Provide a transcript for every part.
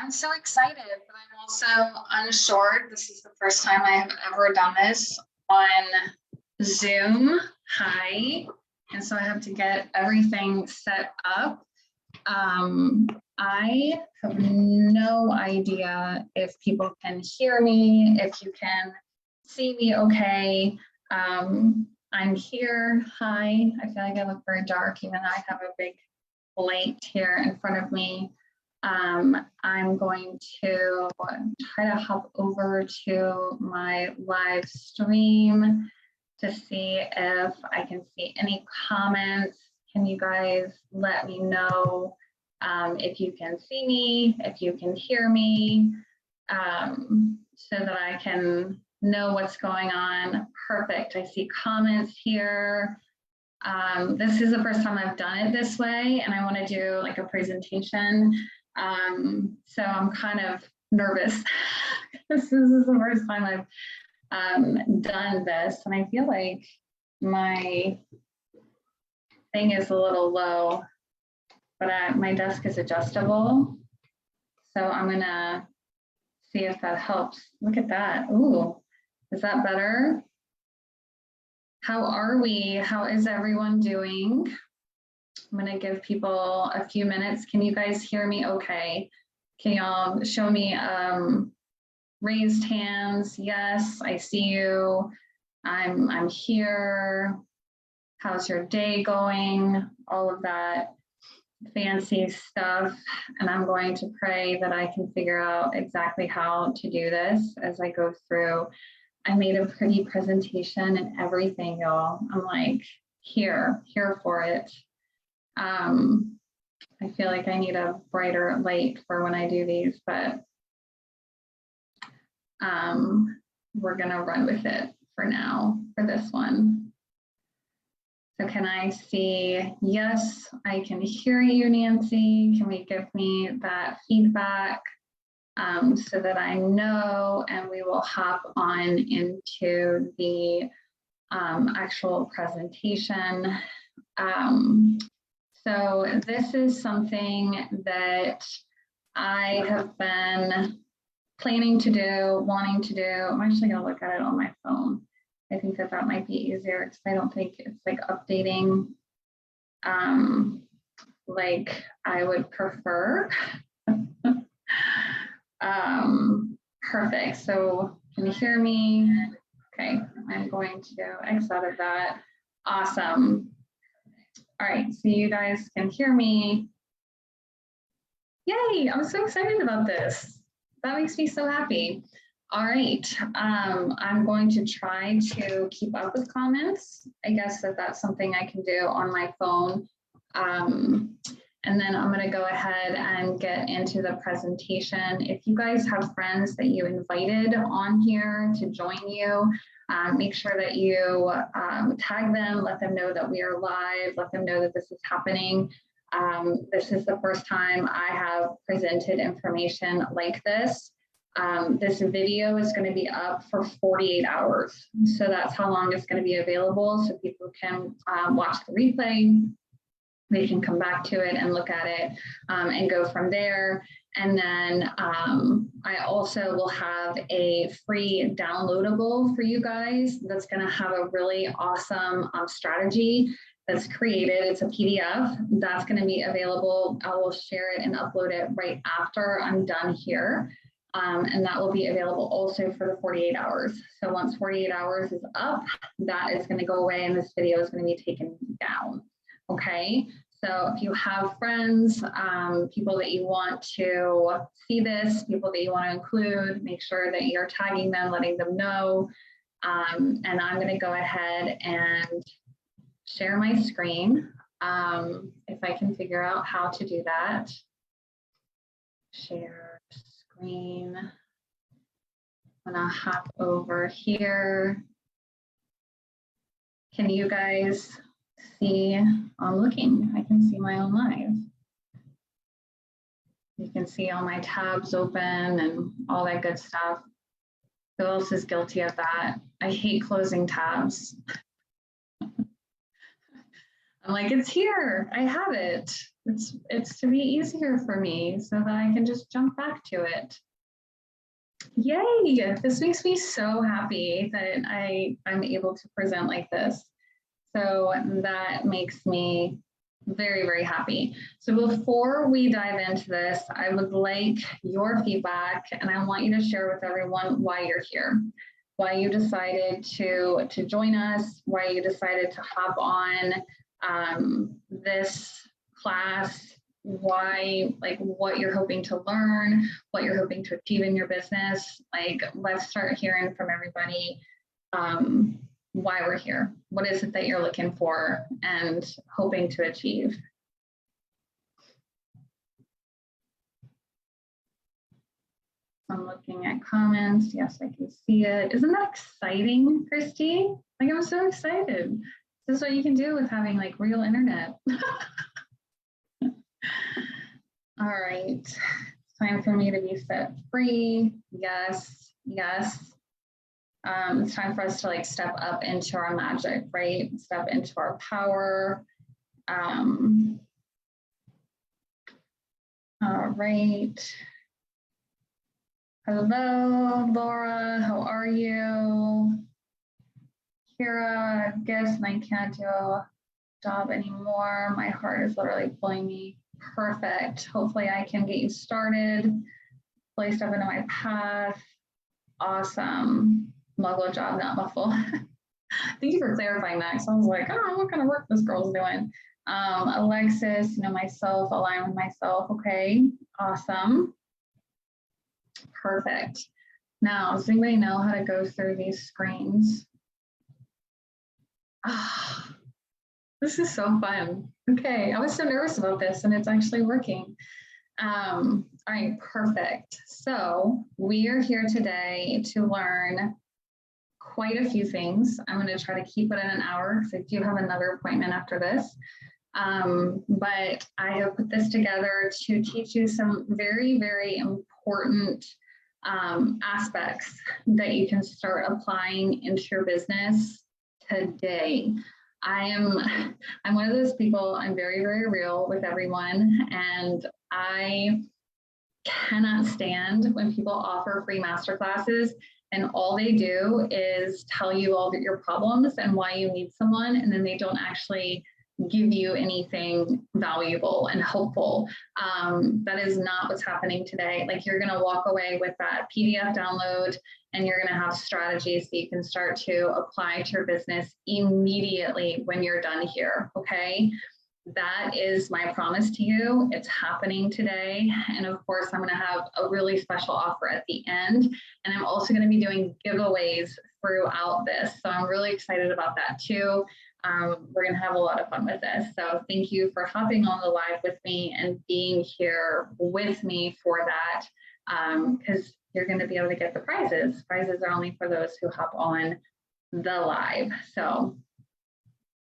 I'm so excited, but I'm also unsure. This is the first time I have ever done this on Zoom. Hi. And so I have to get everything set up. I have no idea if people can hear me, if you can see me okay. I'm here. Hi. I feel like I look very dark, even though I have a big light here in front of me. I'm going to try to hop over to my live stream to see if I can see any comments. Can you guys let me know if you can see me, if you can hear me, so that I can know what's going on? Perfect. I see comments here. This is the first time I've done it this way, and I want to do like a presentation. So I'm kind of nervous. This is the first time I've done this, and I feel like my thing is a little low, but my desk is adjustable. So I'm gonna see if that helps. Look at that. Ooh, is that better? How are we? How is everyone doing? I'm gonna give people a few minutes. Can you guys hear me okay? Can y'all show me raised hands? Yes, I see you. I'm here. How's your day going? All of that fancy stuff. And I'm going to pray that I can figure out exactly how to do this as I go through. I made a pretty presentation and everything, y'all. I'm like, here for it. I feel like I need a brighter light for when I do these, but we're gonna run with it for now for this one. So can I see, yes, I can hear you, Nancy. Can we give me that feedback so that I know, and we will hop on into the actual presentation. So this is something that I have been planning to do, wanting to do. I'm actually gonna look at it on my phone. I think that might be easier because I don't think it's like updating like I would prefer. Perfect, so can you hear me? Okay, I'm going to X out of that. Awesome. All right, so you guys can hear me. Yay, I'm so excited about this. That makes me so happy. All right, I'm going to try to keep up with comments. I guess that's something I can do on my phone. And then I'm gonna go ahead and get into the presentation. If you guys have friends that you invited on here to join you, make sure that you tag them, let them know that we are live, let them know that this is happening. This is the first time I have presented information like this. This video is going to be up for 48 hours. So that's how long it's going to be available. So people can watch the replay. They can come back to it and look at it and go from there. And then I also will have a free downloadable for you guys that's going to have a really awesome strategy that's created. It's a PDF that's going to be available. I will share it and upload it right after I'm done here. And that will be available also for the 48 hours. So once 48 hours is up, that is going to go away and this video is going to be taken down. Okay, so if you have friends, people that you want to see this, people that you want to include, make sure that you're tagging them, letting them know. And I'm going to go ahead and share my screen. If I can figure out how to do that. Share screen. I'm going to hop over here. Can you guys see? I'm looking. I can see my own live. You can see all my tabs open and all that good stuff. Who else is guilty of that? I hate closing tabs. I'm like, it's here. I have it. It's to be easier for me so that I can just jump back to it. Yay! This makes me so happy that I'm able to present like this. So that makes me very, very happy. So before we dive into this, I would like your feedback, and I want you to share with everyone why you're here, why you decided to join us, why you decided to hop on this class, why, like, what you're hoping to learn, what you're hoping to achieve in your business. Like, let's start hearing from everybody why we're here. What is it that you're looking for and hoping to achieve? I'm looking at comments. Yes, I can see it. Isn't that exciting, Christy? Like, I'm so excited. This is what you can do with having like real internet. All right, time for me to be set free. Yes, yes. It's time for us to like step up into our magic, right? Step into our power. All right. Hello, Laura, how are you? Kira, I guess I can't do a job anymore. My heart is literally pulling me. Perfect. Hopefully I can get you started. Play step into my path. Awesome. Muggle job, not muffle. Thank you for clarifying that. So I was like, I don't know what kind of work this girl's doing. Alexis, myself, align with myself. Okay, awesome. Perfect. Now, does anybody know how to go through these screens? Ah, this is so fun. Okay, I was so nervous about this and it's actually working. All right, perfect. So we are here today to learn quite a few things. I'm going to try to keep it in an hour because I do have another appointment after this. But I have put this together to teach you some very, very important aspects that you can start applying into your business today. I'm one of those people, I'm very, very real with everyone, and I cannot stand when people offer free masterclasses and all they do is tell you all your problems and why you need someone, and then they don't actually give you anything valuable and hopeful. That is not what's happening today. Like, you're going to walk away with that PDF download and you're going to have strategies that you can start to apply to your business immediately when you're done here. Okay. That is my promise to you. It's happening today. And of course, I'm going to have a really special offer at the end. And I'm also going to be doing giveaways throughout this. So I'm really excited about that too. We're going to have a lot of fun with this. So thank you for hopping on the live with me and being here with me for that, because you're going to be able to get the prizes. Prizes are only for those who hop on the live. So,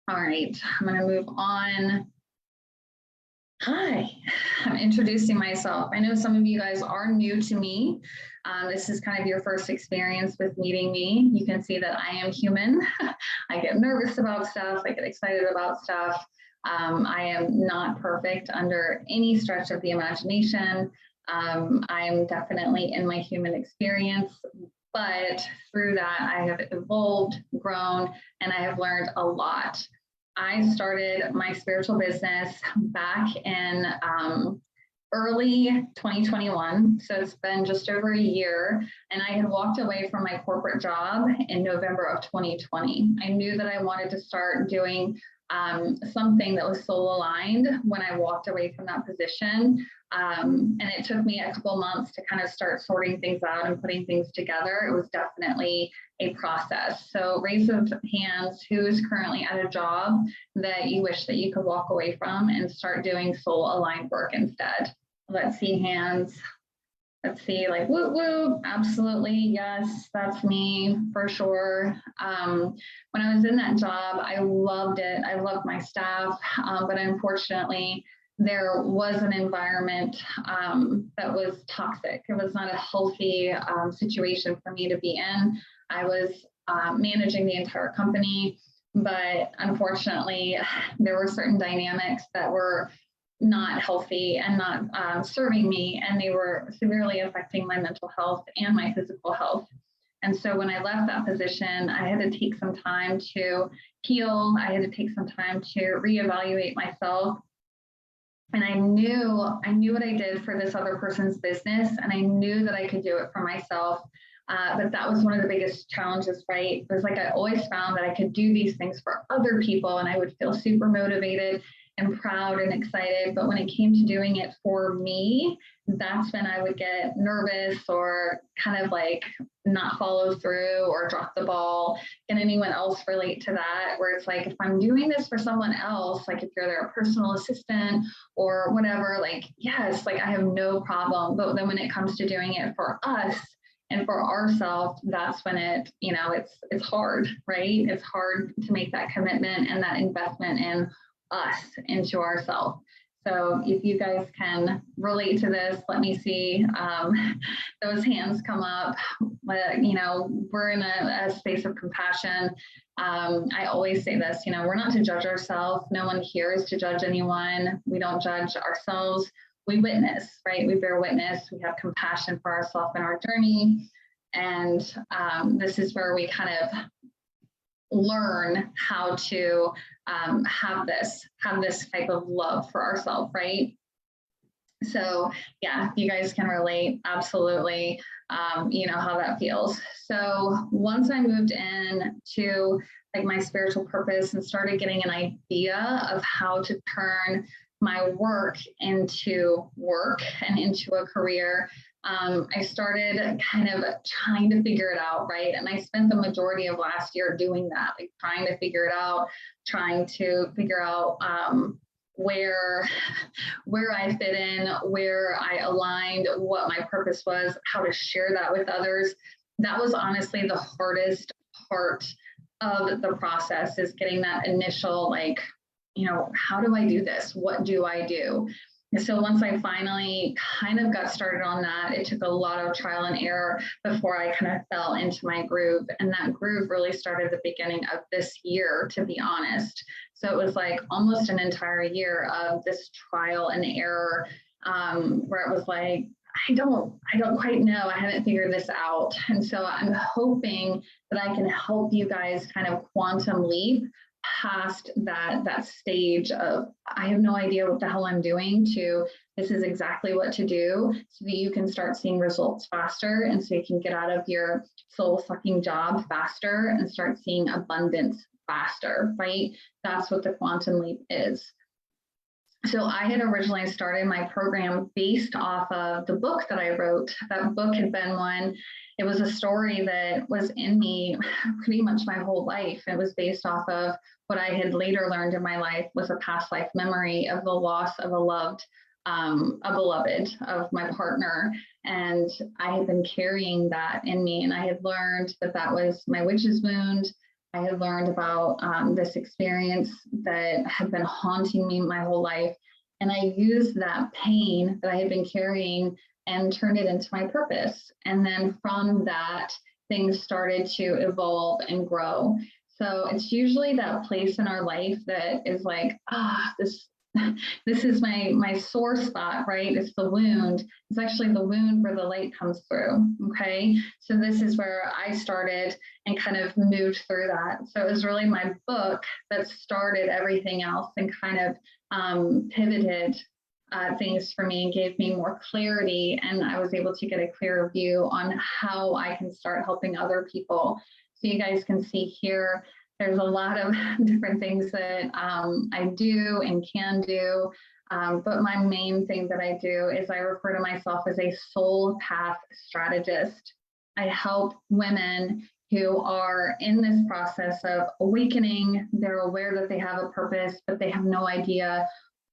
all right, I'm going to move on. Hi, I'm introducing myself. I know some of you guys are new to me. This is kind of your first experience with meeting me. You can see that I am human. I get nervous about stuff. I get excited about stuff. I am not perfect under any stretch of the imagination. I'm definitely in my human experience, but through that, I have evolved, grown, and I have learned a lot. I started my spiritual business back in early 2021. So it's been just over a year. And I had walked away from my corporate job in November of 2020. I knew that I wanted to start doing something that was soul aligned when I walked away from that position. And it took me a couple months to kind of start sorting things out and putting things together. It was definitely a process. So raise of hands, who is currently at a job that you wish that you could walk away from and start doing soul aligned work instead? Let's see hands. Let's see, like, whoop, whoop, absolutely, yes, that's me for sure. When I was in that job, I loved it. I loved my staff, but unfortunately, there was an environment that was toxic. It was not a healthy situation for me to be in. I was managing the entire company, but unfortunately, there were certain dynamics that were not healthy and not serving me, and they were severely affecting my mental health and my physical health. And so when I left that position, I had to take some time to heal. I had to take some time to reevaluate myself. And I knew what I did for this other person's business, and I knew that I could do it for myself. But that was one of the biggest challenges, right? It was like I always found that I could do these things for other people, and I would feel super motivated and proud and excited. But when it came to doing it for me, that's when I would get nervous or kind of like not follow through or drop the ball. Can anyone else relate to that? Where it's like, if I'm doing this for someone else, like if you're their personal assistant or whatever, like, yes, like I have no problem. But then when it comes to doing it for us and for ourselves, that's when it's hard, right? It's hard to make that commitment and that investment in us, into ourselves. So if you guys can relate to this, let me see those hands come up. We're in a space of compassion. I always say this, we're not to judge ourselves. No one here is to judge anyone. We don't judge ourselves. We witness, right? We bear witness. We have compassion for ourselves and our journey. And this is where we kind of learn how to have this type of love for ourselves, right? So yeah, if you guys can relate, absolutely, you know how that feels. So once I moved in to like my spiritual purpose and started getting an idea of how to turn my work into work and into a career, I started kind of trying to figure it out, right? And I spent the majority of last year doing that, like trying to figure it out, trying to figure out where I fit in, where I aligned, what my purpose was, how to share that with others. That was honestly the hardest part of the process, is getting that initial, like, how do I do this? What do I do? And so once I finally kind of got started on that, it took a lot of trial and error before I kind of fell into my groove. And that groove really started at the beginning of this year, to be honest. So it was like almost an entire year of this trial and error, where it was like, I don't quite know. I haven't figured this out. And so I'm hoping that I can help you guys kind of quantum leap past that stage of, I have no idea what the hell I'm doing, to this is exactly what to do, so that you can start seeing results faster, and so you can get out of your soul sucking job faster and start seeing abundance faster, right? That's what the quantum leap is. So I had originally started my program based off of the book that I wrote. That book had been one, it was a story that was in me pretty much my whole life. It was based off of what I had later learned in my life was a past life memory of the loss of a beloved, of my partner. And I had been carrying that in me, and I had learned that was my witch's wound. I had learned about this experience that had been haunting me my whole life. And I used that pain that I had been carrying and turned it into my purpose. And then from that, things started to evolve and grow. So it's usually that place in our life that is like, this is my sore spot, right? It's the wound. It's actually the wound where the light comes through, okay? So this is where I started and kind of moved through that. So it was really my book that started everything else and kind of pivoted things for me and gave me more clarity. And I was able to get a clearer view on how I can start helping other people. So you guys can see here, there's a lot of different things that I do and can do. But my main thing that I do is I refer to myself as a soul path strategist. I help women who are in this process of awakening. They're aware that they have a purpose, but they have no idea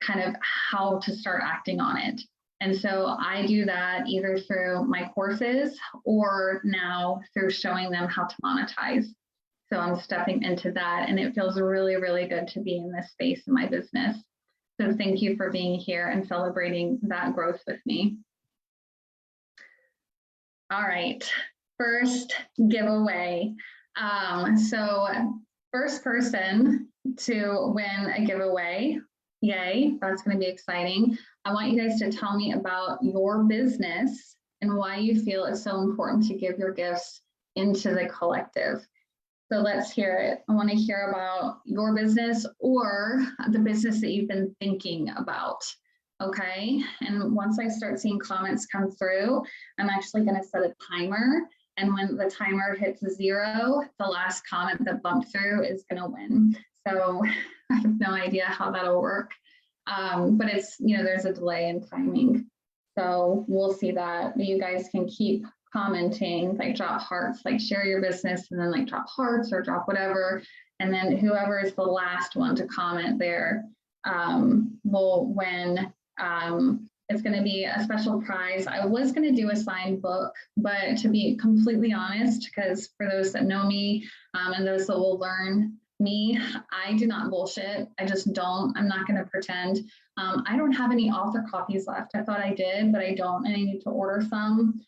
kind of how to start acting on it. And so I do that either through my courses or now through showing them how to monetize. So I'm stepping into that, and it feels really, really good to be in this space in my business. So thank you for being here and celebrating that growth with me. All right, first giveaway. So first person to win a giveaway, Yay, that's going to be exciting. I want you guys to tell me about your business and why you feel it's so important to give your gifts into the collective. So let's hear it. I want to hear about your business or the business that you've been thinking about. Okay. And once I start seeing comments come through, I'm actually going to set a timer. And when the timer hits 0, the last comment that bumped through is going to win. So I have no idea how that'll work. But it's, there's a delay in timing. So we'll see that. You guys can keep commenting, like drop hearts, like share your business, and then like drop hearts or drop whatever. And then whoever is the last one to comment there will win. It's going to be a special prize. I was going to do a signed book, but to be completely honest, because for those that know me and those that will learn me, I do not bullshit. I just don't. I'm not going to pretend. I don't have any author copies left. I thought I did, but I don't, and I need to order some.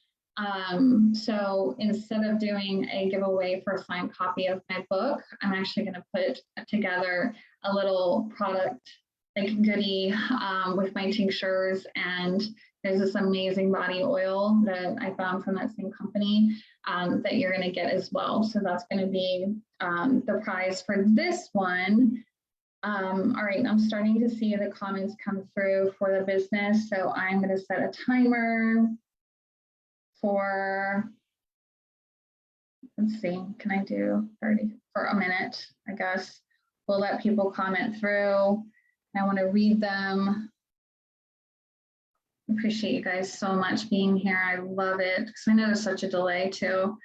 So instead of doing a giveaway for a signed copy of my book, I'm actually going to put together a little product like goodie with my tinctures, and there's this amazing body oil that I found from that same company that you're going to get as well. So that's going to be the prize for this one. All right, I'm starting to see the comments come through for the business. So I'm going to set a timer for, let's see, can I do 30 for a minute? I guess we'll let people comment through. I want to read them. Appreciate you guys so much being here. I love it because I know there's such a delay too.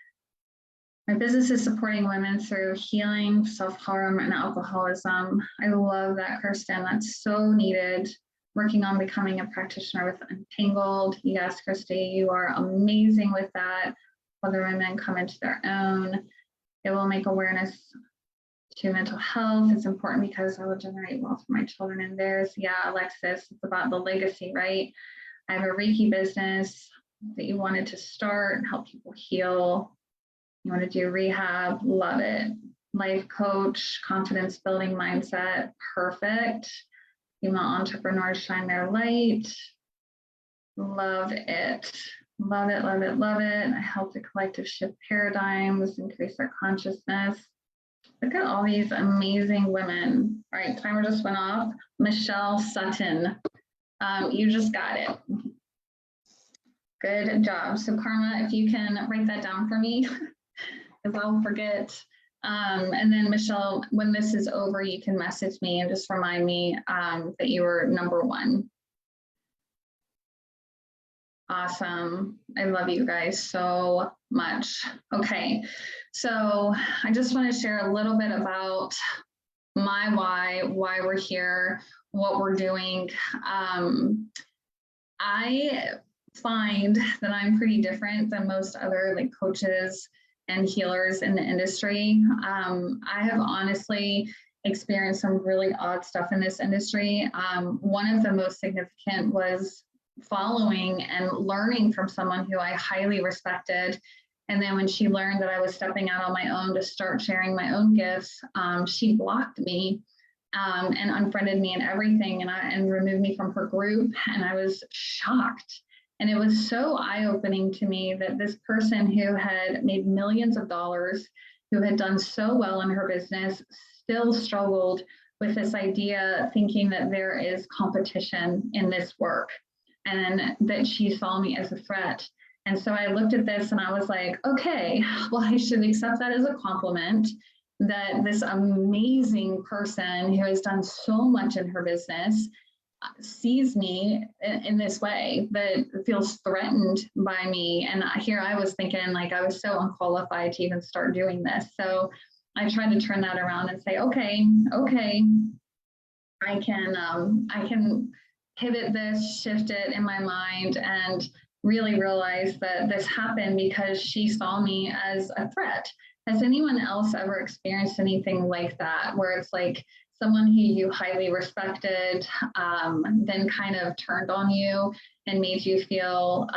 My business is supporting women through healing, self-harm, and alcoholism. I love that, Kirsten. That's so needed. Working on becoming a practitioner with Untangled. Yes, Christy, you are amazing with that. Other women come into their own. It will make awareness to mental health. It's important because I will generate wealth for my children and theirs. Yeah, Alexis, it's about the legacy, right? I have a Reiki business that you wanted to start and help people heal. You want to do rehab, love it. Life coach, confidence building mindset, perfect. Female entrepreneurs shine their light. Love it. Love it, love it, love it. I help the collective shift paradigms, increase their consciousness. Look at all these amazing women. All right, timer just went off. Michelle Sutton, you just got it. Good job. So Karma, if you can write that down for me, because I'll forget. And then Michelle, when this is over, you can message me and just remind me that you were number 1. Awesome. I love you guys so much. Okay, so I just want to share a little bit about my why we're here, what we're doing. I find that I'm pretty different than most other like coaches and healers in the industry. I have honestly experienced some really odd stuff in this industry. One of the most significant was following and learning from someone who I highly respected. And then when she learned that I was stepping out on my own to start sharing my own gifts, she blocked me and unfriended me and everything and removed me from her group. And I was shocked. And it was so eye-opening to me that this person who had made millions of dollars, who had done so well in her business, still struggled with this idea, thinking that there is competition in this work and that she saw me as a threat. And so I looked at this and I was like, okay, well, I should accept that as a compliment, that this amazing person who has done so much in her business sees me in this way, that feels threatened by me. And here I was thinking like I was so unqualified to even start doing this. So I tried to turn that around and say, okay, I can pivot this, shift it in my mind, and really realize that this happened because she saw me as a threat. Has anyone else ever experienced anything like that, where it's like someone who you highly respected then kind of turned on you and made you feel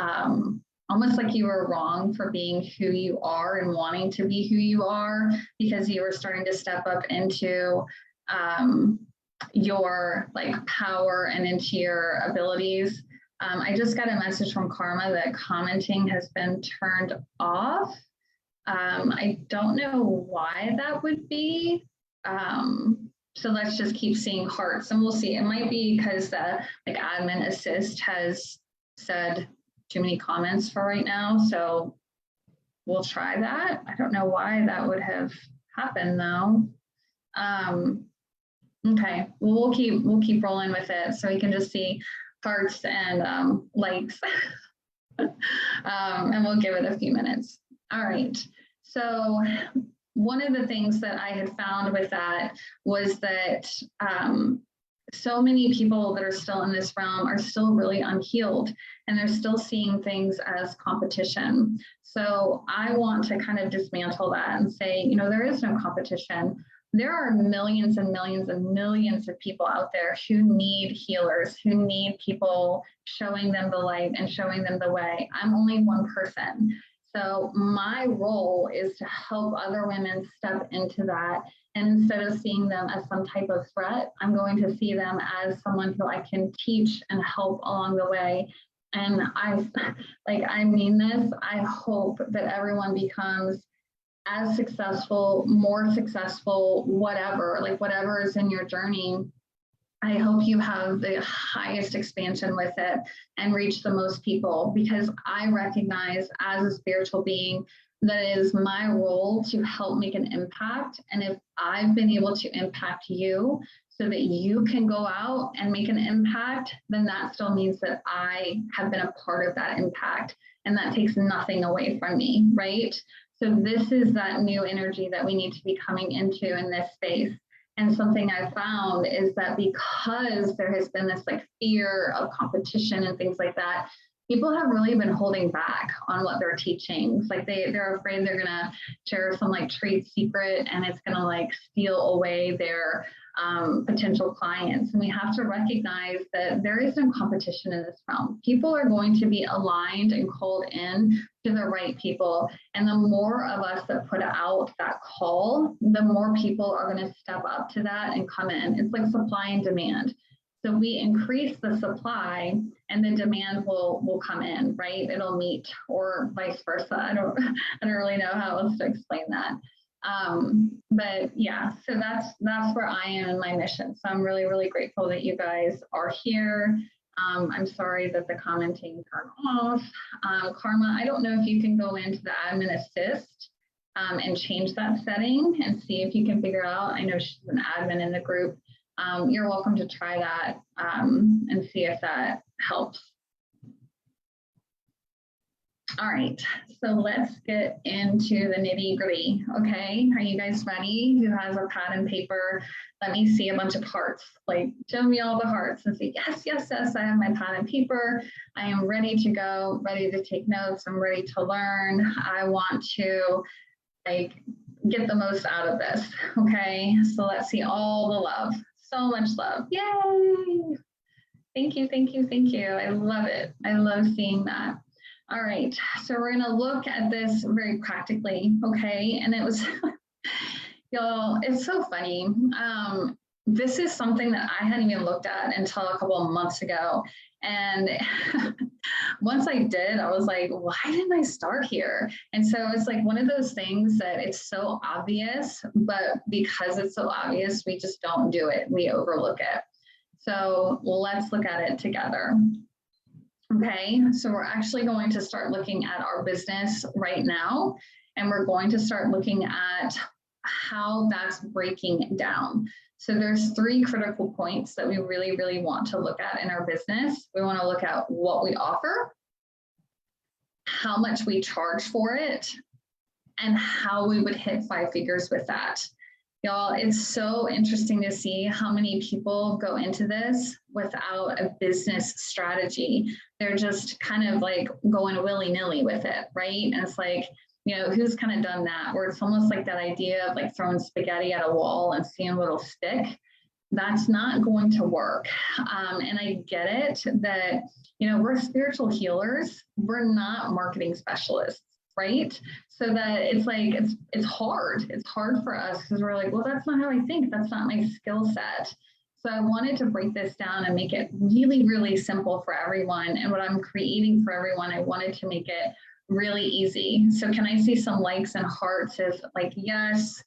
almost like you were wrong for being who you are and wanting to be who you are, because you were starting to step up into your like power and into your abilities. I just got a message from Karma that commenting has been turned off. I don't know why that would be. So let's just keep seeing hearts and we'll see. It might be because the like admin assist has said too many comments for right now. So we'll try that. I don't know why that would have happened though. Okay, well, we'll keep rolling with it so we can just see hearts and likes. And we'll give it a few minutes. All right. So one of the things that I had found with that was that so many people that are still in this realm are still really unhealed and they're still seeing things as competition. So I want to kind of dismantle that and say, you know, there is no competition. There are millions and millions and millions of people out there who need healers, who need people showing them the light and showing them the way. I'm only one person. So my role is to help other women step into that. And instead of seeing them as some type of threat, I'm going to see them as someone who I can teach and help along the way. And I mean this, I hope that everyone becomes as successful, more successful, whatever is in your journey. I hope you have the highest expansion with it and reach the most people, because I recognize as a spiritual being that it is my role to help make an impact. And if I've been able to impact you so that you can go out and make an impact, then that still means that I have been a part of that impact. And that takes nothing away from me, right? So this is that new energy that we need to be coming into in this space. And something I found is that because there has been this like fear of competition and things like that, people have really been holding back on what they're teaching. It's like they're afraid they're gonna share some like trade secret and it's gonna like steal away their potential clients. And we have to recognize that there is no competition in this realm. People are going to be aligned and called in to the right people. And the more of us that put out that call, the more people are going to step up to that and come in. It's like supply and demand. So we increase the supply and the demand will come in, right? It'll meet, or vice versa. I don't really know how else to explain that. But yeah, so that's where I am in my mission. So I'm really, really grateful that you guys are here. I'm sorry that the commenting turned off. Karma, I don't know if you can go into the admin assist and change that setting and see if you can figure out. I know she's an admin in the group. You're welcome to try that and see if that helps. All right, so let's get into the nitty gritty, okay? Are you guys ready? Who has a pad and paper? Let me see a bunch of hearts. Like, show me all the hearts and say, yes, yes, yes, I have my pad and paper. I am ready to go, ready to take notes. I'm ready to learn. I want to like get the most out of this, okay? So let's see all the love, so much love, yay! Thank you, thank you, thank you. I love it. I love seeing that. All right, so we're gonna look at this very practically, okay? And it was, y'all, it's so funny. This is something that I hadn't even looked at until a couple of months ago. And once I did, I was like, why didn't I start here? And so it's like one of those things that it's so obvious, but because it's so obvious, we just don't do it. We overlook it. So let's look at it together. Okay, so we're actually going to start looking at our business right now, and we're going to start looking at how that's breaking down. So there's 3 critical points that we really, really want to look at in our business. We want to look at what we offer, how much we charge for it, and how we would hit 5 figures with that. Y'all, it's so interesting to see how many people go into this without a business strategy. They're just kind of like going willy-nilly with it, right? And it's like, you know, who's kind of done that? Where it's almost like that idea of like throwing spaghetti at a wall and seeing what'll stick. That's not going to work. And I get it that, you know, we're spiritual healers. We're not marketing specialists, right? So that it's like, it's hard. It's hard for us because we're like, well, that's not how I think. That's not my skill set. So I wanted to break this down and make it really, really simple for everyone. And what I'm creating for everyone, I wanted to make it really easy. So can I see some likes and hearts if like, yes,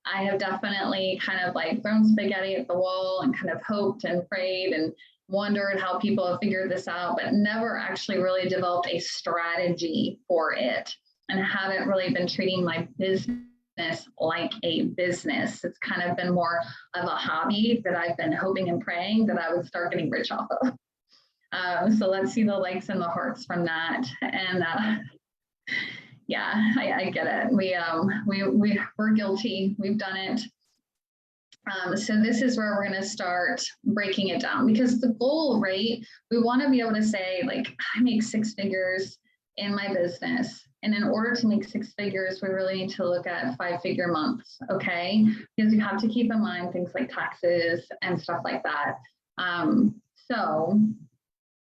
I have definitely kind of like thrown spaghetti at the wall and kind of hoped and prayed and wondered how people have figured this out, but never actually really developed a strategy for it and haven't really been treating my business like a business. It's kind of been more of a hobby that I've been hoping and praying that I would start getting rich off of. So let's see the likes and the hearts from that. And yeah, I get it. We're guilty. We've done it. So this is where we're going to start breaking it down, because the goal, right? We want to be able to say, like, I make 6 figures in my business. And in order to make 6 figures, we really need to look at 5-figure months, okay? Because you have to keep in mind things like taxes and stuff like that. So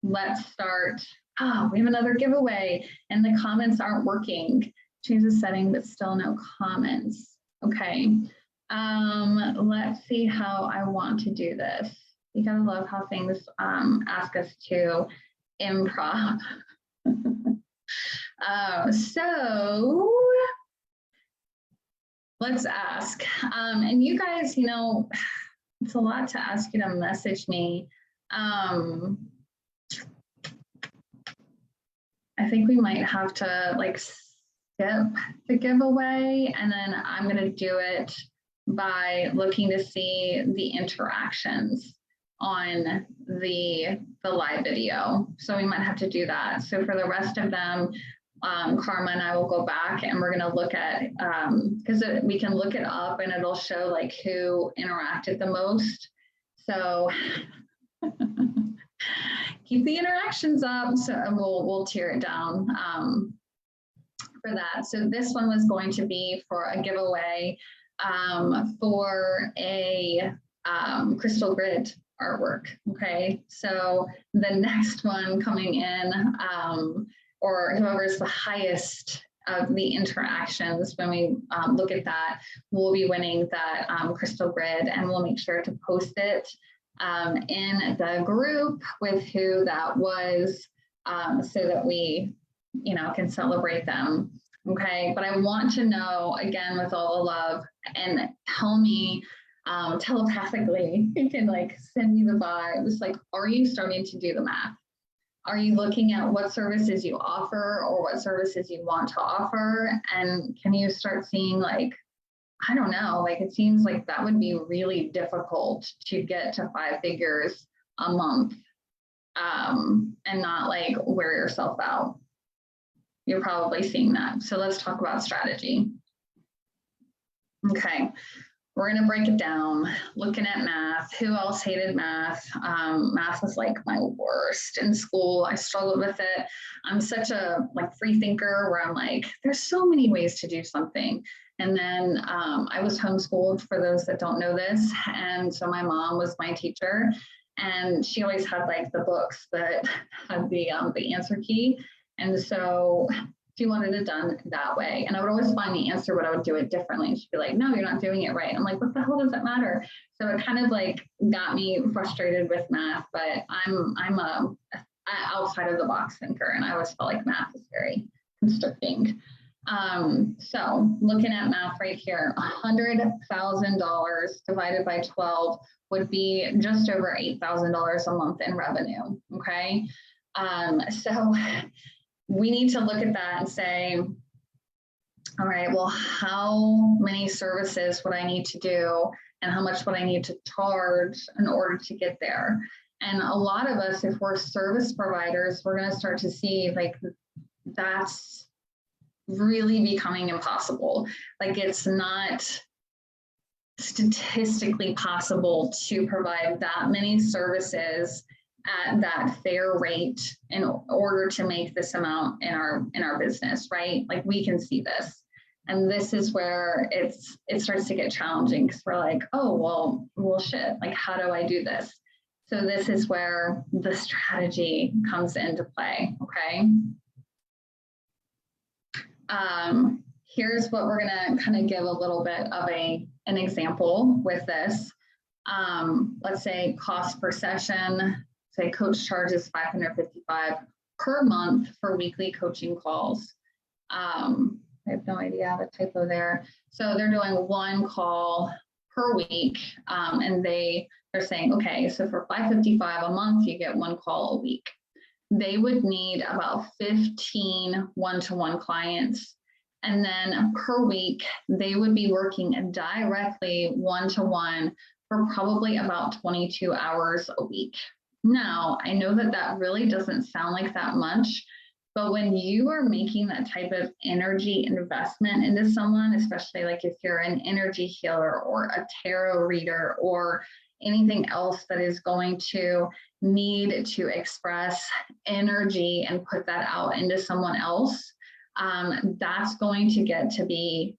let's start. Oh, we have another giveaway and the comments aren't working. Choose a setting, but still no comments. Okay. Let's see how I want to do this. You gotta love how things ask us to improv. So let's ask. And you guys, you know, it's a lot to ask you to message me. I think we might have to like skip the giveaway, and then I'm going to do it by looking to see the interactions on the live video. So we might have to do that. So for the rest of them, Karma and I will go back and we're going to look at, because we can look it up and it'll show like who interacted the most. So keep the interactions up, so we'll tear it down for that. So this one was going to be for a giveaway for a crystal grid artwork. Okay, so the next one coming in, or whoever's the highest of the interactions when we look at that, will be winning that crystal grid, and we'll make sure to post it in the group with who that was, so that we, you know, can celebrate them. Okay, but I want to know, again, with all the love, and tell me telepathically, you can like send me the vibes, like, are you starting to do the math? Are you looking at what services you offer or what services you want to offer? And can you start seeing, like, I don't know, like, it seems like that would be really difficult to get to 5 figures a month, and not like wear yourself out. You're probably seeing that. So let's talk about strategy. Okay, we're going to break it down, looking at math. Who else hated math? Math was like my worst in school. I struggled with it. I'm such a like free thinker where I'm like, there's so many ways to do something. And then I was homeschooled, for those that don't know this. And so my mom was my teacher, and she always had like the books that had the answer key. And so she wanted it done that way. And I would always find the answer, but I would do it differently. And she'd be like, no, you're not doing it right. I'm like, what the hell does it matter? So it kind of like got me frustrated with math, but I'm a outside of the box thinker. And I always felt like math is very constricting. So looking at math right here, $100,000 divided by 12 would be just over $8,000 a month in revenue. Okay. So we need to look at that and say, all right, well, how many services would I need to do and how much would I need to charge in order to get there? And a lot of us, if we're service providers, we're going to start to see like that's really becoming impossible. Like it's not statistically possible to provide that many services at that fair rate in order to make this amount in our business, right? Like we can see this. And this is where it starts to get challenging, because we're like, oh, well, shit, like how do I do this? So this is where the strategy comes into play, okay? Here's what we're gonna kind of give a little bit of an example with this. let's say cost per session, say coach charges $555 per month for weekly coaching calls. I have no idea the typo there. So they're doing one call per week, and they're saying, okay, so for $555 a month, you get one call a week. They would need about 15 one-to-one clients. And then per week, they would be working directly one-to-one for probably about 22 hours a week. Now, I know that that really doesn't sound like that much, but when you are making that type of energy investment into someone, especially like if you're an energy healer or a tarot reader or anything else that is going to need to express energy and put that out into someone else, that's going to get to be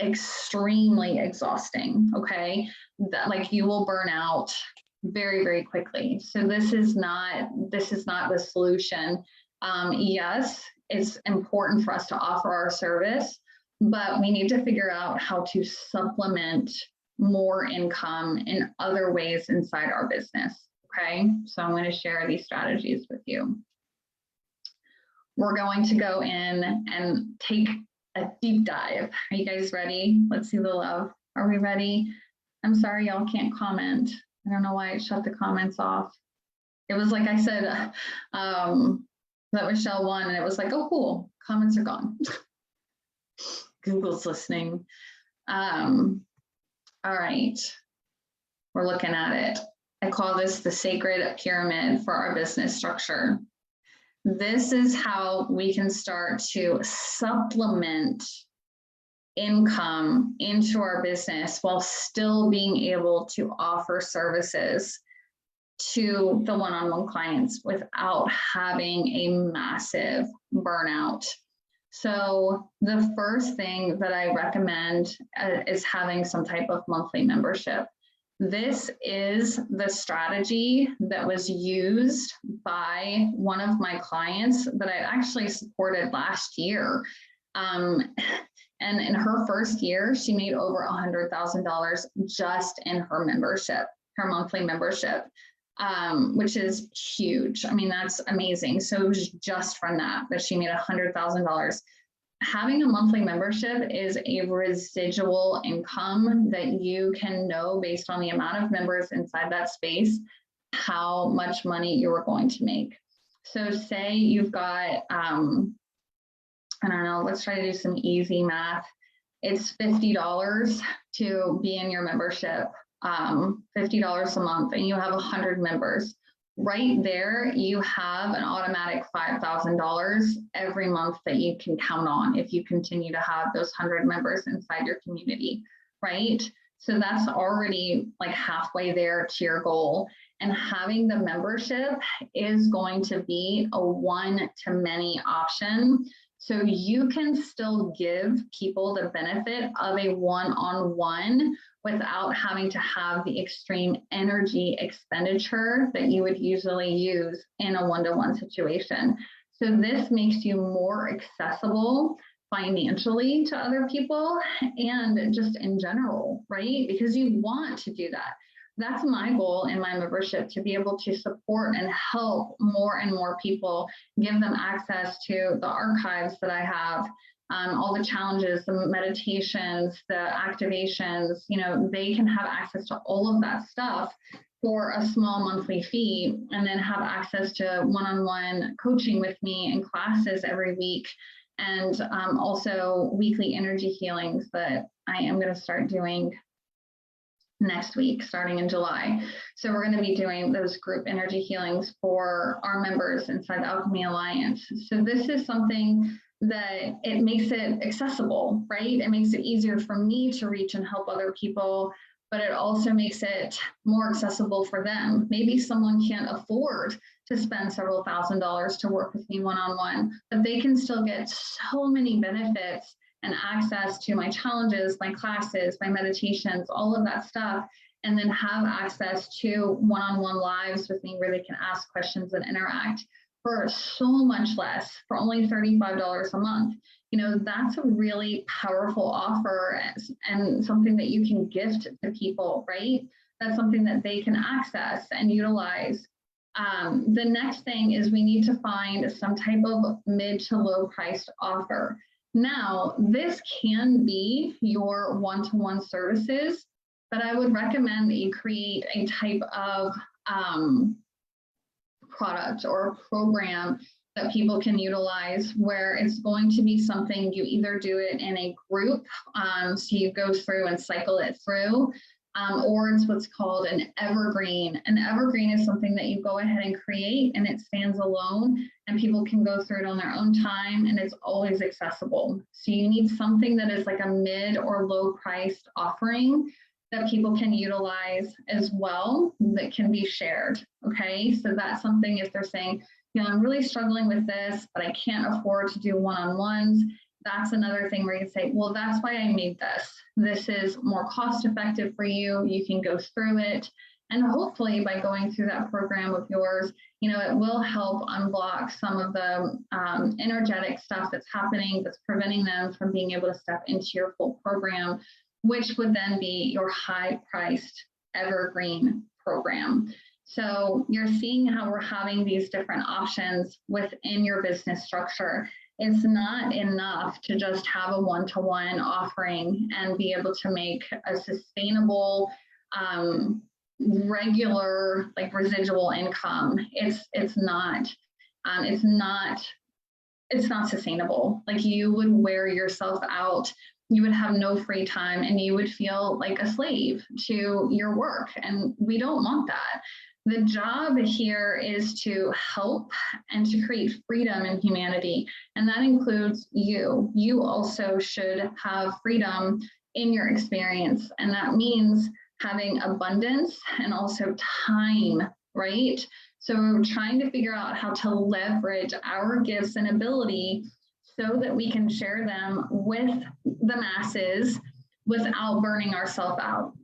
extremely exhausting, okay? That, like, you will burn out very, very quickly. So this is not the solution. Yes, it's important for us to offer our service, but we need to figure out how to supplement more income in other ways inside our business, okay? So I'm going to share these strategies with you. We're going to go in and take a deep dive. Are you guys ready? Let's see the love. Are we ready? I'm sorry, y'all can't comment. I don't know why it shut the comments off. It was like I said, that Michelle won, and it was like, oh, cool, comments are gone. Google's listening. All right, we're looking at it. I call this the sacred pyramid for our business structure. This is how we can start to supplement income into our business while still being able to offer services to the one-on-one clients without having a massive burnout. So the first thing that I recommend is having some type of monthly membership. This is the strategy that was used by one of my clients that I actually supported last year. And in her first year, she made over $100,000 just in her membership, her monthly membership, which is huge. I mean, that's amazing. So it was just from that she made $100,000. Having a monthly membership is a residual income that you can know based on the amount of members inside that space, how much money you are going to make. So say you've got, I don't know, let's try to do some easy math. It's $50 to be in your membership, $50 a month, and you have 100 members. Right there, you have an automatic $5,000 every month that you can count on if you continue to have those 100 members inside your community, right? So that's already like halfway there to your goal. And having the membership is going to be a one-to-many option. So you can still give people the benefit of a one-on-one without having to have the extreme energy expenditure that you would usually use in a one-to-one situation. So this makes you more accessible financially to other people and just in general, right? Because you want to do that. That's my goal in my membership, to be able to support and help more and more people, give them access to the archives that I have, all the challenges, the meditations, the activations, you know, they can have access to all of that stuff for a small monthly fee, and then have access to one-on-one coaching with me and classes every week. And also weekly energy healings that I am going to start doing next week, starting in July. So we're going to be doing those group energy healings for our members inside the Alchemy Alliance. So this is something that it makes it accessible, right? It makes it easier for me to reach and help other people, but it also makes it more accessible for them. Maybe someone can't afford to spend several $1,000s to work with me one-on-one, but they can still get so many benefits and access to my challenges, my classes, my meditations, all of that stuff, and then have access to one-on-one lives with me where they can ask questions and interact for so much less, for only $35 a month. You know, that's a really powerful offer and something that you can gift to people, right? that's something that they can access and utilize. The next thing is we need to find some type of mid to low priced offer. Now, this can be your one-to-one services, but I would recommend that you create a type of product or program that people can utilize, where it's going to be something you either do it in a group, so you go through and cycle it through, or it's what's called an evergreen. An evergreen is something that you go ahead and create and it stands alone and people can go through it on their own time and it's always accessible. So you need something that is like a mid or low priced offering that people can utilize as well, that can be shared. Okay, so that's something if they're saying, you know, I'm really struggling with this, but I can't afford to do one-on-ones. That's another thing where you say, well, that's why I made this. This is more cost effective for you. You can go through it. And hopefully by going through that program of yours, you know, it will help unblock some of the energetic stuff that's happening, that's preventing them from being able to step into your full program, which would then be your high priced evergreen program. So you're seeing how we're having these different options within your business structure. It's not enough to just have a one-to-one offering and be able to make a sustainable, regular, like residual income. It's not sustainable. Like you would wear yourself out. You would have no free time and you would feel like a slave to your work. And we don't want that. The job here is to help and to create freedom in humanity. And that includes you. You also should have freedom in your experience. And that means having abundance and also time, right? So we're trying to figure out how to leverage our gifts and ability so that we can share them with the masses without burning ourselves out.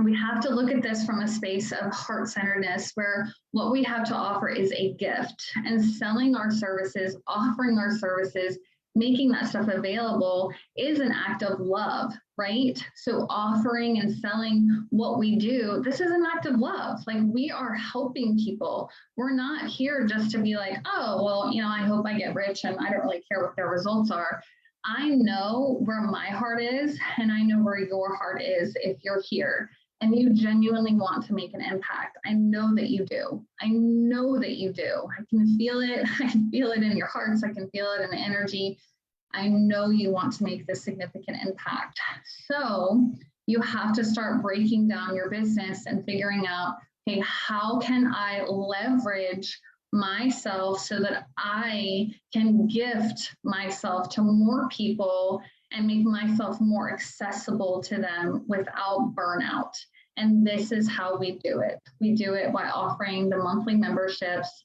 We have to look at this from a space of heart-centeredness, where what we have to offer is a gift, and selling our services, offering our services, making that stuff available is an act of love, right? So offering and selling what we do, this is an act of love. Like we are helping people. We're not here just to be like, oh, well, you know, I hope I get rich and I don't really care what their results are. I know where my heart is and I know where your heart is if you're here and you genuinely want to make an impact. I know that you do. I know that you do. I can feel it. I can feel it in your hearts. I can feel it in the energy. I know you want to make this significant impact. So you have to start breaking down your business and figuring out, okay, how can I leverage myself so that I can gift myself to more people and make myself more accessible to them without burnout. And this is how we do it. We do it by offering the monthly memberships.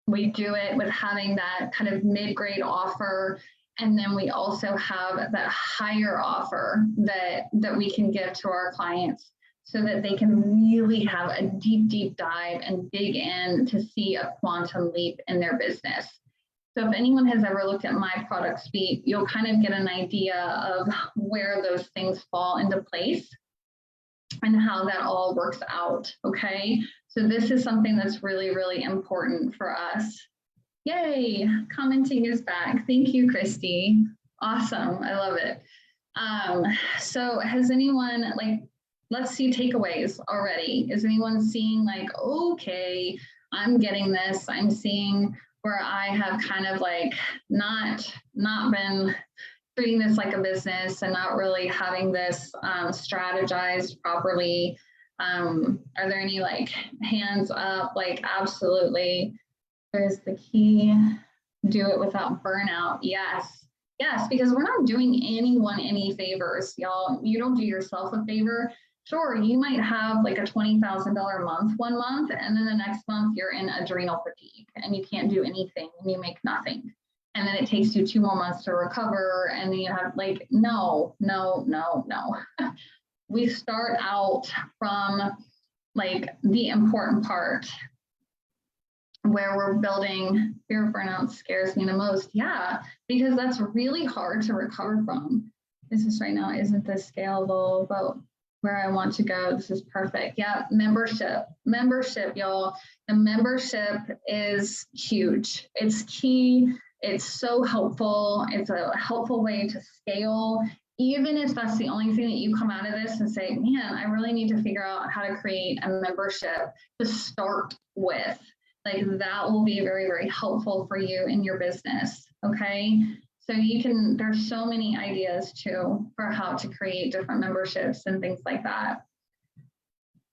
We do it with having that kind of mid-grade offer. And then we also have that higher offer that we can give to our clients so that they can really have a deep, deep dive and dig in to see a quantum leap in their business. So if anyone has ever looked at my product suite, you'll kind of get an idea of where those things fall into place and how that all works out, okay? So this is something that's really, really important for us. Yay, commenting is back. Thank you, Christy. Awesome, I love it. So has anyone, like, let's see takeaways already. Is anyone seeing like, okay, I'm getting this. I'm seeing where I have kind of like not been treating this like a business and not really having this strategized properly. Are there any like hands up? Like, absolutely. There's the key. Do it without burnout. Yes. Yes, because we're not doing anyone any favors, y'all. You don't do yourself a favor. Sure, you might have like a $20,000 month one month, and then the next month you're in adrenal fatigue and you can't do anything and you make nothing. And then it takes you 2 more months to recover, and then you have like, no. We start out from like the important part where we're building. Fear of burnout scares me the most. Yeah, because that's really hard to recover from. Business right now isn't this scalable, but where I want to go. This is perfect. Yeah, membership, y'all. The membership is huge. It's key. It's so helpful. It's a helpful way to scale. Even if that's the only thing that you come out of this and say, man, I really need to figure out how to create a membership to start with. Like that will be very, very helpful for you in your business. Okay. So there's so many ideas too for how to create different memberships and things like that.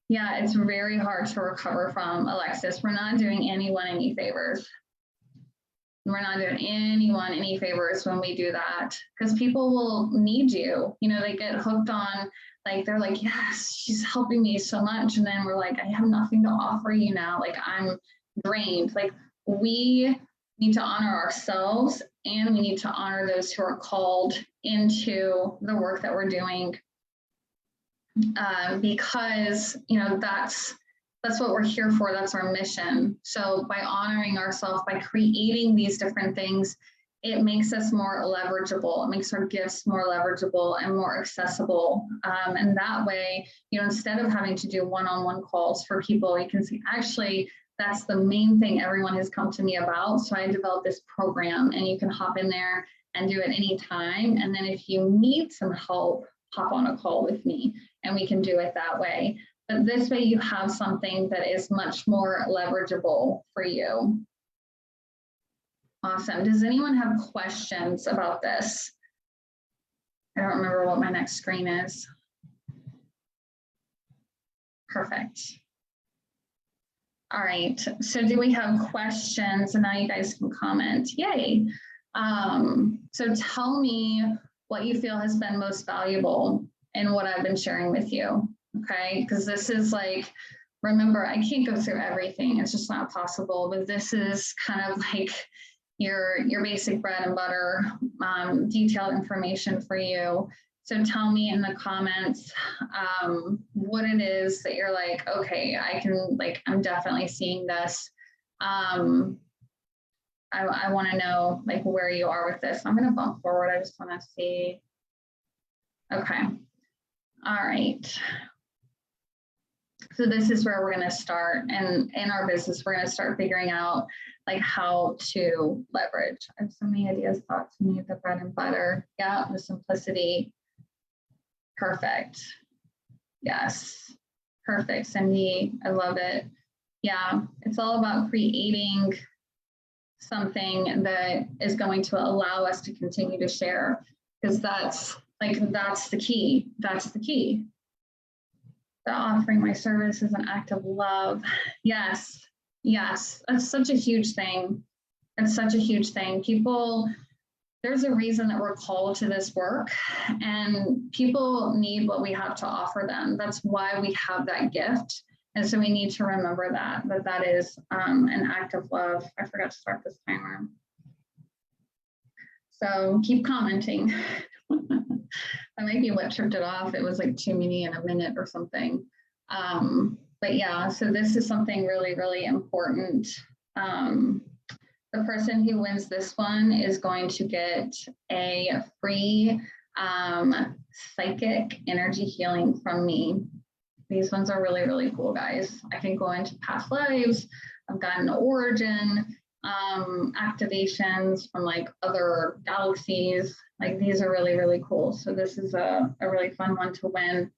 Yeah, it's very hard to recover from, Alexis. We're not doing anyone any favors. We're not doing anyone any favors when we do that, because people will need you. You know, they get hooked on, like, they're like, yes, she's helping me so much. And then we're like, I have nothing to offer you now. Like, I'm drained. Like, we need to honor ourselves, and we need to honor those who are called into the work that we're doing, because, you know, that's what we're here for. That's our mission. So by honoring ourselves, by creating these different things, it makes us more leverageable. It makes our gifts more leverageable and more accessible. And that way, you know, instead of having to do one-on-one calls for people, you can see, actually, that's the main thing everyone has come to me about. So I developed this program, and you can hop in there and do it anytime. And then if you need some help, hop on a call with me and we can do it that way. But this way you have something that is much more leverageable for you. Awesome. Does anyone have questions about this? I don't remember what my next screen is. Perfect. All right, so do we have questions? And now you guys can comment. Yay. So tell me what you feel has been most valuable in what I've been sharing with you, okay? Because this is like, remember, I can't go through everything. It's just not possible, but this is kind of like your basic bread and butter, detailed information for you. So tell me in the comments what it is that you're like, okay, I'm definitely seeing this. I want to know like where you are with this. I'm going to bump forward. I just want to see. Okay. All right. So this is where we're going to start. And in our business, we're going to start figuring out like how to leverage. I have so many ideas, thoughts, and the bread and butter. Yeah, the simplicity. Perfect. Yes. Perfect, Cindy. I love it. Yeah, it's all about creating something that is going to allow us to continue to share, because that's the key. That's the key. The offering my service is an act of love. Yes. Yes. That's such a huge thing. It's such a huge thing. People, there's a reason that we're called to this work, and people need what we have to offer them. That's why we have that gift. And so we need to remember that is an act of love. I forgot to start this timer. So keep commenting. That might be what tripped it off. It was like too many in a minute or something. But yeah, so this is something really, really important. The person who wins this one is going to get a free psychic energy healing from me. These ones are really, really cool, guys. I can go into past lives. I've gotten origin activations from like other galaxies. Like these are really, really cool. So this is a really fun one to win.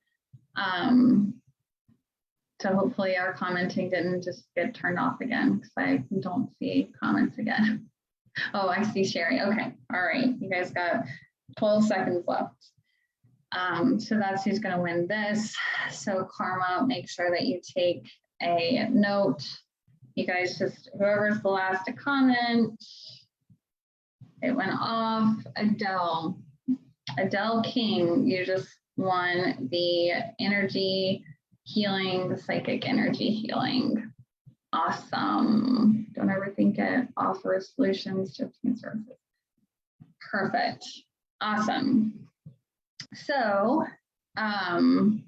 So hopefully our commenting didn't just get turned off again, because I don't see comments again. Oh, I see Sherry. Okay. All right. You guys got 12 seconds left. So that's who's going to win this. So Karma, make sure that you take a note. You guys just, whoever's the last to comment, it went off. Adele King, you just won the energy healing, the psychic energy healing. Awesome. Don't overthink it. Offer solutions, tips, and services. Perfect. Awesome. So, Karma,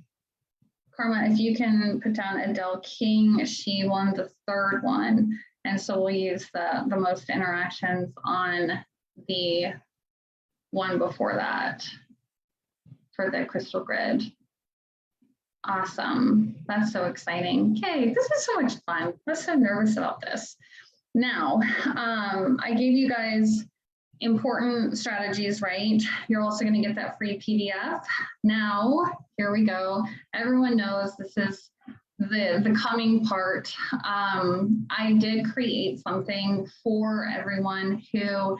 if you can put down Adele King, she won the third one. And so we'll use the most interactions on the one before that for the crystal grid. Awesome. That's so exciting. Okay, this is so much fun. I'm so nervous about this. Now, I gave you guys important strategies, right? You're also going to get that free PDF. Now, here we go. Everyone knows this is the coming part. I did create something for everyone who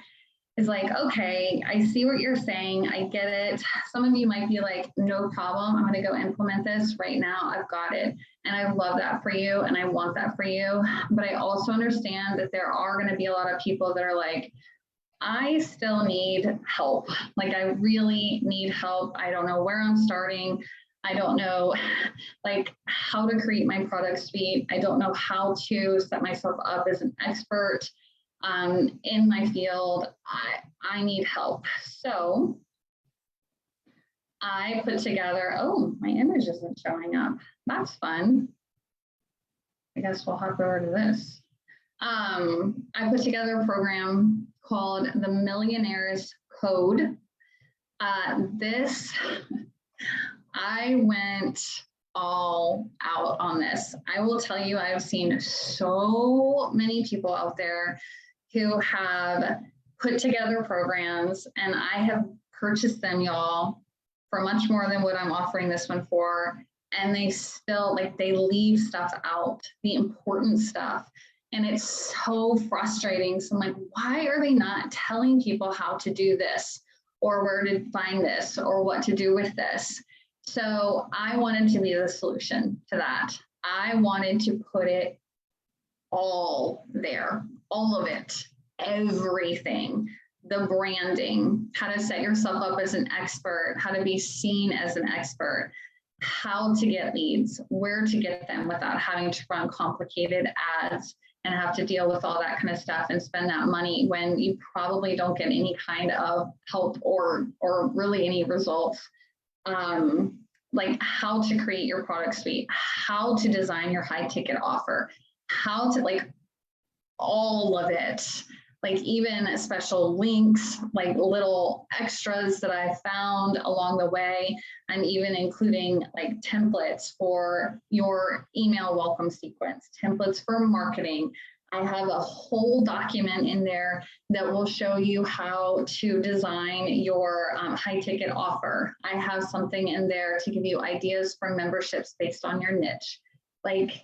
is like, okay, I see what you're saying. I get it. Some of you might be like, no problem. I'm going to go implement this right now. I've got it. And I love that for you. And I want that for you. But I also understand that there are going to be a lot of people that are like, I still need help. Like, I really need help. I don't know where I'm starting. I don't know like how to create my product suite. I don't know how to set myself up as an expert in my field. I need help. So I put together, oh, my image isn't showing up. That's fun. I guess we'll hop over to this. I put together a program called the Millionaire's Code. I went all out on this. I will tell you, I've seen so many people out there who have put together programs, and I have purchased them, y'all, for much more than what I'm offering this one for. And they still, like, they leave stuff out, the important stuff. And it's so frustrating. So I'm like, why are they not telling people how to do this, or where to find this, or what to do with this? So I wanted to be the solution to that. I wanted to put it all there, all of it, everything, the branding, how to set yourself up as an expert, how to be seen as an expert, how to get leads, where to get them without having to run complicated ads and have to deal with all that kind of stuff and spend that money when you probably don't get any kind of help or really any results. Like how to create your product suite, how to design your high ticket offer, how to, like, all of it, like even special links, like little extras that I found along the way. I'm even including like templates for your email welcome sequence, templates for marketing. I have a whole document in there that will show you how to design your high ticket offer. I have something in there to give you ideas for memberships based on your niche. Like,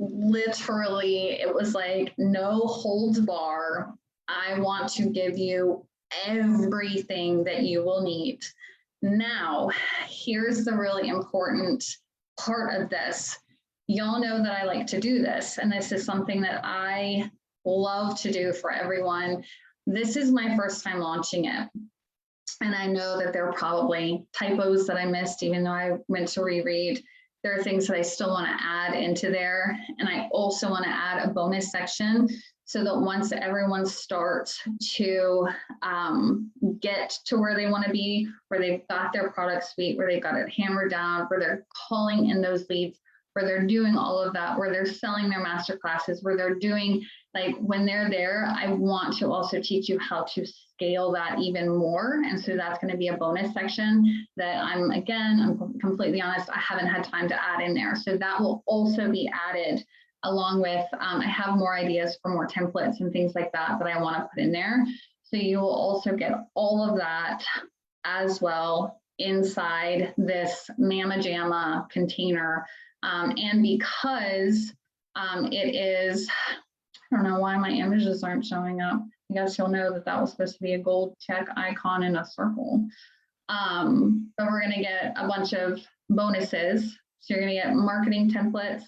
literally, it was like no holds bar. I want to give you everything that you will need. Now, here's the really important part of this. Y'all know that I like to do this, and this is something that I love to do for everyone. This is my first time launching it. And I know that there are probably typos that I missed, even though I went to reread. There are things that I still want to add into there. And I also want to add a bonus section so that once everyone starts to get to where they want to be, where they've got their product suite, where they've got it hammered down, where they're calling in those leads, where they're doing all of that, where they're selling their master classes, where they're doing, like, when they're there, I want to also teach you how to scale that even more. And so that's going to be a bonus section that I'm completely honest, I haven't had time to add in there. So that will also be added along with, I have more ideas for more templates and things like that that I want to put in there. So you will also get all of that as well inside this Mama Jamma container. And because it is, I don't know why my images aren't showing up. I guess you'll know that that was supposed to be a gold check icon in a circle. But we're going to get a bunch of bonuses. So you're going to get marketing templates.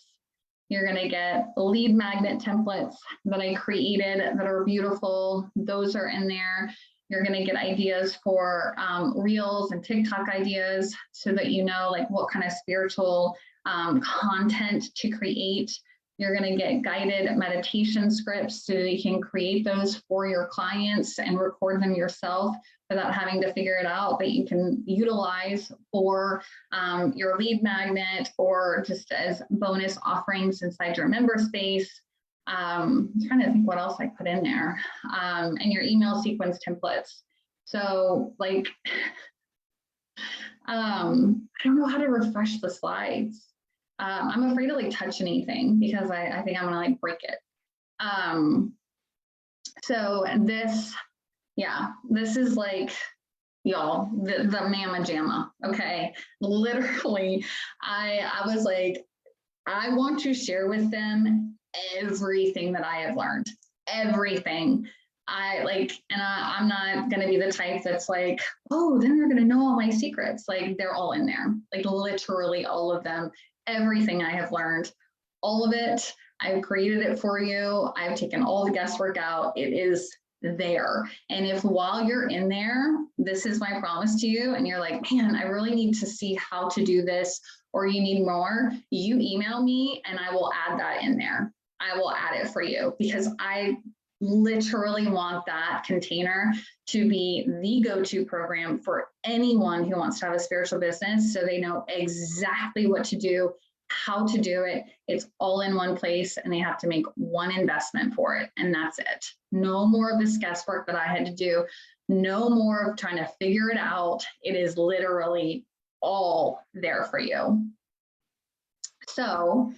You're going to get lead magnet templates that I created that are beautiful. Those are in there. You're going to get ideas for Reels and TikTok ideas so that you know, like, what kind of spiritual content to create. You're going to get guided meditation scripts so that you can create those for your clients and record them yourself without having to figure it out, that you can utilize for your lead magnet or just as bonus offerings inside your member space. I'm trying to think what else I put in there. And your email sequence templates. So, like, I don't know how to refresh the slides. I'm afraid to like touch anything because I think I'm gonna like break it. So this, yeah, this is like, y'all, the mama jamma, okay? Literally, I was like, I want to share with them everything that I have learned, everything. I'm not going to be the type that's like, oh, then they're going to know all my secrets. Like they're all in there, like literally all of them, everything I have learned, all of it. I've created it for you. I've taken all the guesswork out. It is there. And if while you're in there, this is my promise to you, and you're like, man, I really need to see how to do this, or you need more, you email me and I will add that in there. I will add it for you because I literally want that container to be the go-to program for anyone who wants to have a spiritual business, so they know exactly what to do, how to do it. It's all in one place, and they have to make one investment for it, and that's it. No more of this guesswork that I had to do. No more of trying to figure it out. It is literally all there for you. So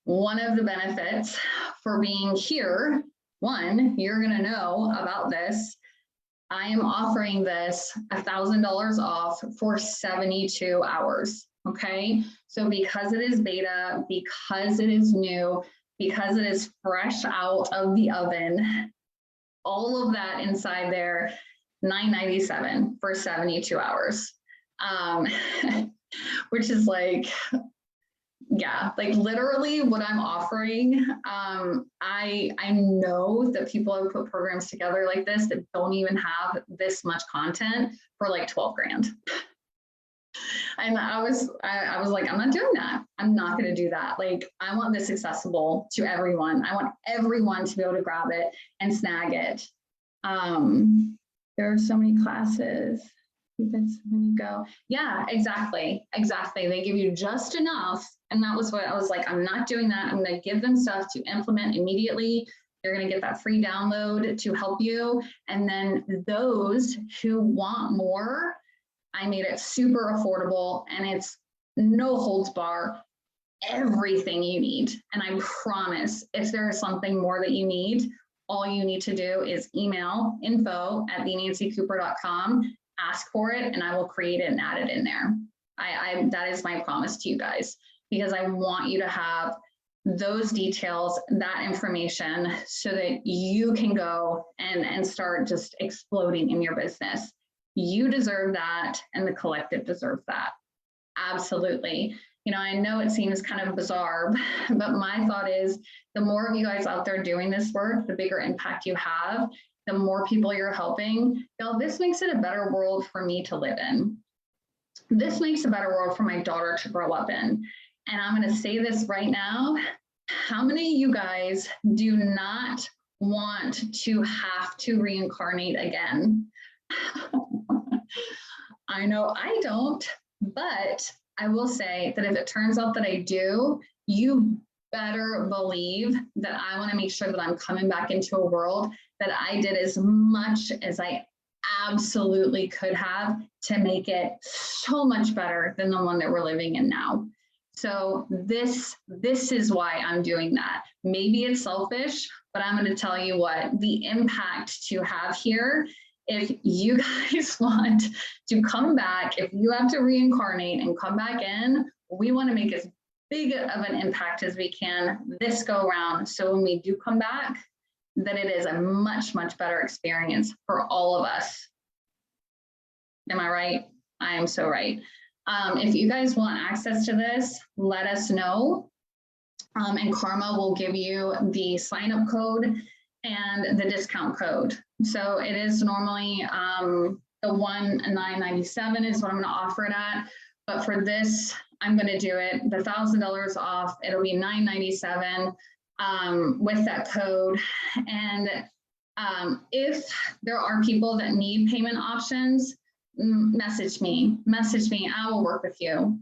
one of the benefits for being here, one, you're going to know about this. I am offering this $1,000 off for 72 hours. Okay. So because it is beta, because it is new, because it is fresh out of the oven, all of that inside there, $9.97 for 72 hours. Which is like, yeah, like literally what I'm offering. I know that people have put programs together like this that don't even have this much content for like 12 grand. And I was like, I'm not doing that. I'm not going to do that. Like, I want this accessible to everyone. I want everyone to be able to grab it and snag it. There are so many classes. When you go, yeah, exactly. They give you just enough. And that was what I was like, I'm not doing that. I'm going to give them stuff to implement immediately. You're going to get that free download to help you. And then those who want more, I made it super affordable, and it's no holds bar, everything you need. And I promise if there is something more that you need, all you need to do is email info@thenancycooper.com, ask for it, and I will create it and add it in there. That is my promise to you guys, because I want you to have those details, that information, so that you can go and start just exploding in your business. You deserve that, and the collective deserves that. Absolutely. You know, I know it seems kind of bizarre, but my thought is the more of you guys out there doing this work, the bigger impact you have, the more people you're helping. Now, this makes it a better world for me to live in. This makes a better world for my daughter to grow up in. And I'm going to say this right now. How many of you guys do not want to have to reincarnate again? I know I don't, but I will say that if it turns out that I do, you better believe that I want to make sure that I'm coming back into a world that I did as much as I absolutely could have to make it so much better than the one that we're living in now. So this is why I'm doing that. Maybe it's selfish, but I'm going to tell you what, the impact to have here, if you guys want to come back, if you have to reincarnate and come back in, we want to make as big of an impact as we can this go around. So when we do come back, that it is a much, much better experience for all of us. Am I right? I am so right. If you guys want access to this, let us know. And Karma will give you the sign-up code and the discount code. So it is normally the $1,997 is what I'm going to offer it at. But for this, I'm going to do it the $1,000 off. It'll be $997 with that code. And if there are people that need payment options, message me. I will work with you.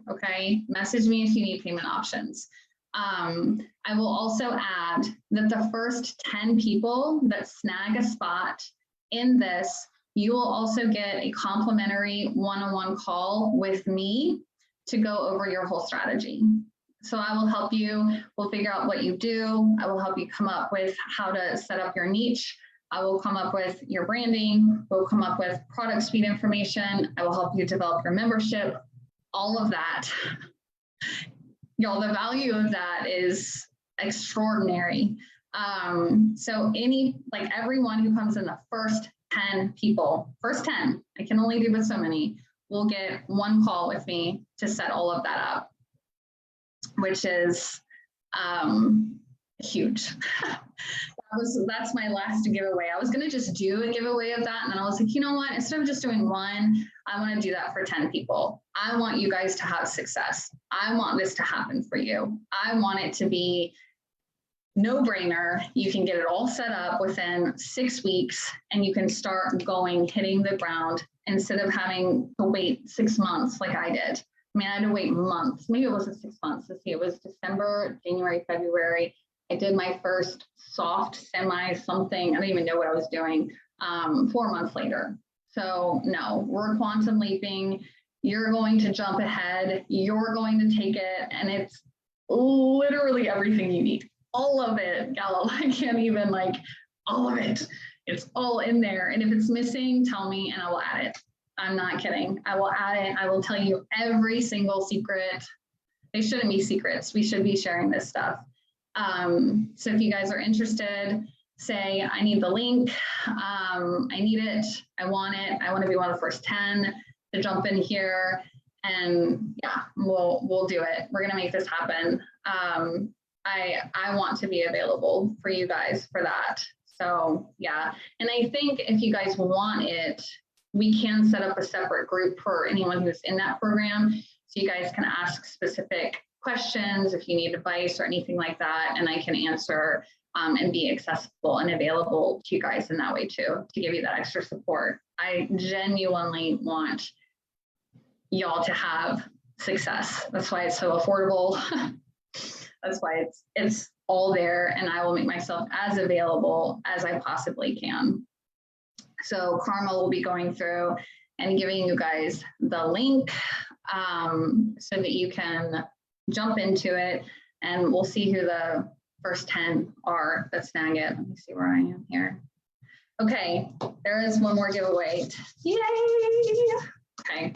Okay. Message me if you need payment options. I will also add that the first 10 people that snag a spot in this You will also get a complimentary one-on-one call with me to go over your whole strategy. So I will help you, we'll figure out what you do. I will help you come up with how to set up your niche. I will come up with your branding. We'll come up with product suite information. I will help you develop your membership, all of that. Y'all, the value of that is extraordinary. So everyone who comes in the first 10 people, first 10, I can only do with so many, will get one call with me to set all of that up, which is huge. That's my last giveaway. I was going to just do a giveaway of that. And then I was like, you know what, instead of just doing one, I want to do that for 10 people. I want you guys to have success. I want this to happen for you. I want it to be no brainer. You can get it all set up within 6 weeks and you can start going, hitting the ground instead of having to wait 6 months like I did. I mean, I had to wait months. Maybe it wasn't 6 months. Let's see, it was December, January, February. I did my first soft semi something. I don't even know what I was doing 4 months later. So no, we're quantum leaping. You're going to jump ahead. You're going to take it. And it's literally everything you need. All of it, Gallo. I can't even all of it. It's all in there. And if it's missing, tell me and I will add it. I'm not kidding. I will add it. I will tell you every single secret. They shouldn't be secrets. We should be sharing this stuff. So if you guys are interested, say, I need the link. I need it. I want it. I want to be one of the first 10 to jump in here. And yeah, we'll do it. We're going to make this happen. I want to be available for you guys for that. So yeah. And I think if you guys want it, we can set up a separate group for anyone who's in that program. So you guys can ask specific questions if you need advice or anything like that. And I can answer and be accessible and available to you guys in that way too, to give you that extra support. I genuinely want y'all to have success. That's why it's so affordable. That's why it's all there, and I will make myself as available as I possibly can. So Karma will be going through and giving you guys the link so that you can jump into it, and we'll see who the first 10 are that snag it. Let me see where I am here. Okay, there is one more giveaway. Yay! Okay,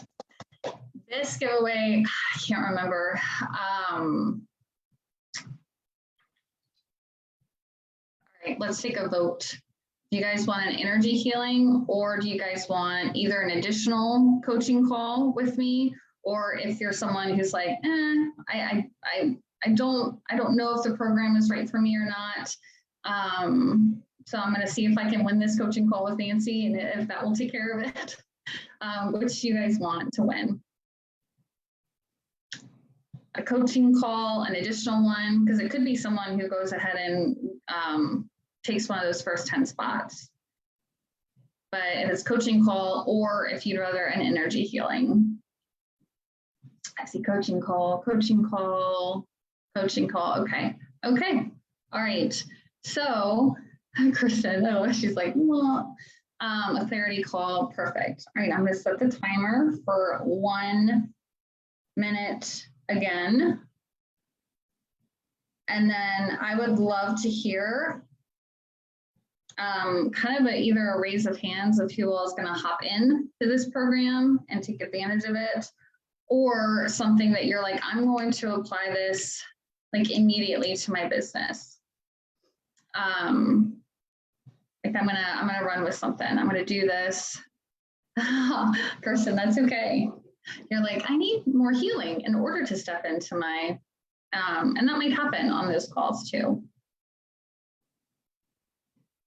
this giveaway, I can't remember. Let's take a vote. Do you guys want an energy healing, or do you guys want either an additional coaching call with me, or if you're someone who's like, I don't know if the program is right for me or not. So I'm going to see if I can win this coaching call with Nancy, and if that will take care of it. Which do you guys want to win? A coaching call, an additional one, because it could be someone who goes ahead and takes one of those first 10 spots. But if it's coaching call, or if you'd rather an energy healing. I see coaching call, coaching call, coaching call. Okay. Okay. All right. So Kristen, oh, she's like, well, a clarity call. Perfect. All right. I'm going to set the timer for 1 minute again. And then I would love to hear kind of either a raise of hands of who all is going to hop in to this program and take advantage of it, or something that you're like, I'm going to apply this like immediately to my business. Like I'm gonna run with something. I'm gonna do this. Kirsten, that's okay. You're like, I need more healing in order to step into my, and that might happen on those calls too.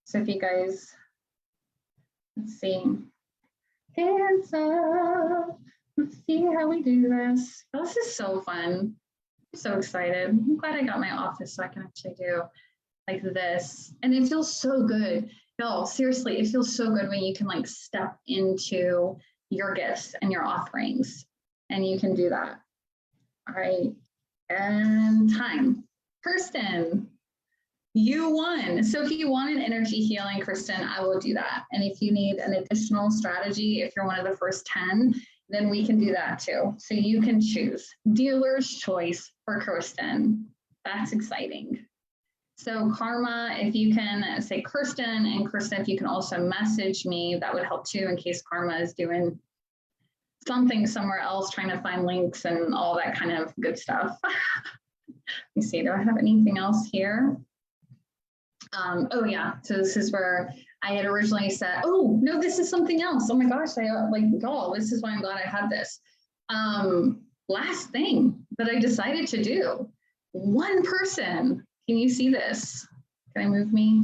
So if you guys, let's see, hands up, let's see how we do this. This is so fun. I'm so excited. I'm glad I got my office so I can actually do like this. And it feels so good. No, seriously, it feels so good when you can like step into your gifts and your offerings, and you can do that. All right, and time. Kirsten, You won. So if you want an energy healing, Kristen, I will do that. And if you need an additional strategy, if you're one of the first 10, then we can do that too. So you can choose. Dealer's choice for Kristen. That's exciting. So Karma, if you can say Kristen, and Kristen, if you can also message me, that would help too in case Karma is doing something somewhere else, trying to find links and all that kind of good stuff. Let me see, do I have anything else here? Oh yeah, so this is where I had originally said, oh no, this is something else. Oh my gosh, this is why I'm glad I had this. Last thing that I decided to do, one person, can you see this? Can I move me?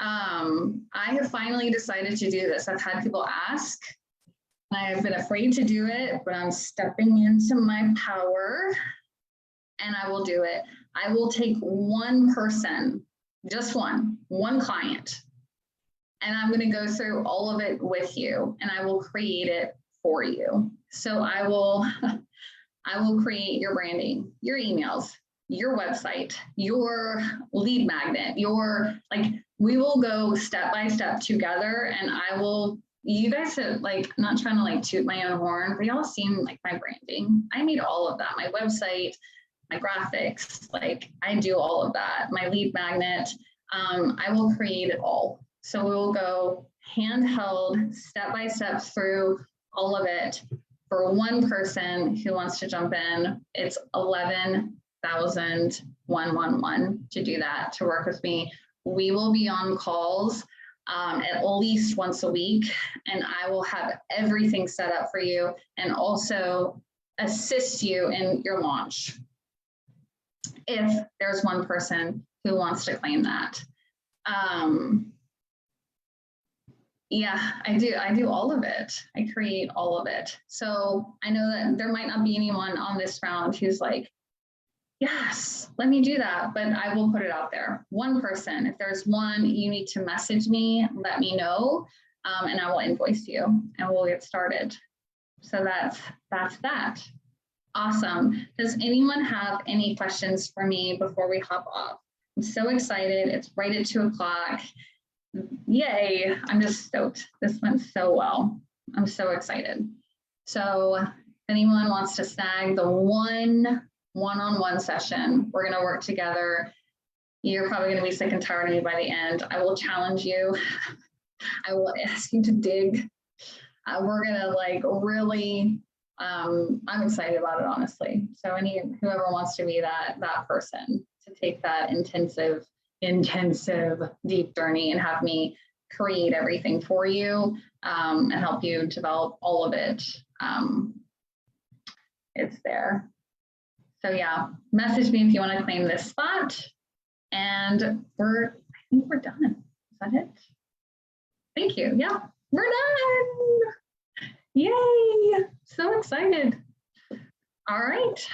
I have finally decided to do this. I've had people ask, and I have been afraid to do it, but I'm stepping into my power and I will do it. I will take one person, just one client, and I'm going to go through all of it with you, and I will create it for you. So I will create your branding, your emails, your website, your lead magnet, we will go step by step together, and you guys have not trying to toot my own horn, but y'all seen my branding. I made all of that, my website, my graphics, I do all of that, my lead magnet. I will create it all. So we will go handheld, step by step through all of it. For one person who wants to jump in, it's 11,111 to do that, to work with me. We will be on calls at least once a week, and I will have everything set up for you and also assist you in your launch if there's one person who wants to claim that. Yeah, I do all of it. I create all of it. So I know that there might not be anyone on this round who's like, yes, let me do that, but I will put it out there. One person, if there's one, you need to message me, let me know, and I will invoice you and we'll get started. So that's that. Awesome. Does anyone have any questions for me before we hop off? I'm so excited. It's right at 2 o'clock. Yay. I'm just stoked. This went so well. I'm so excited. So if anyone wants to snag the one-on-one session, we're going to work together. You're probably going to be sick and tired of me by the end. I will challenge you. I will ask you to dig. We're going to really, I'm excited about it, honestly. So whoever wants to be that person to take that intensive deep journey and have me create everything for you and help you develop all of it. It's there. So yeah, message me if you want to claim this spot. And I think we're done. Is that it? Thank you. Yeah, we're done. Yay. So excited. All right.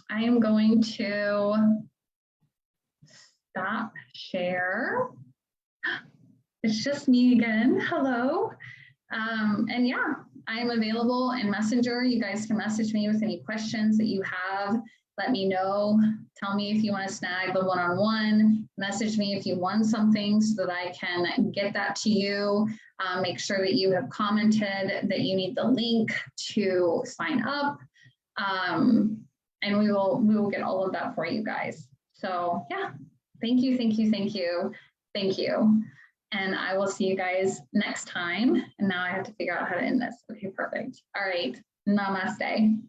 I am going to stop share. It's just me again. Hello. And yeah, I am available in Messenger. You guys can message me with any questions that you have. Let me know. Tell me if you want to snag the one-on-one. Message me if you won something so that I can get that to you. Make sure that you have commented that you need the link to sign up. And we will get all of that for you guys. So yeah, thank you. And I will see you guys next time. And now I have to figure out how to end this. Okay, perfect. All right. Namaste.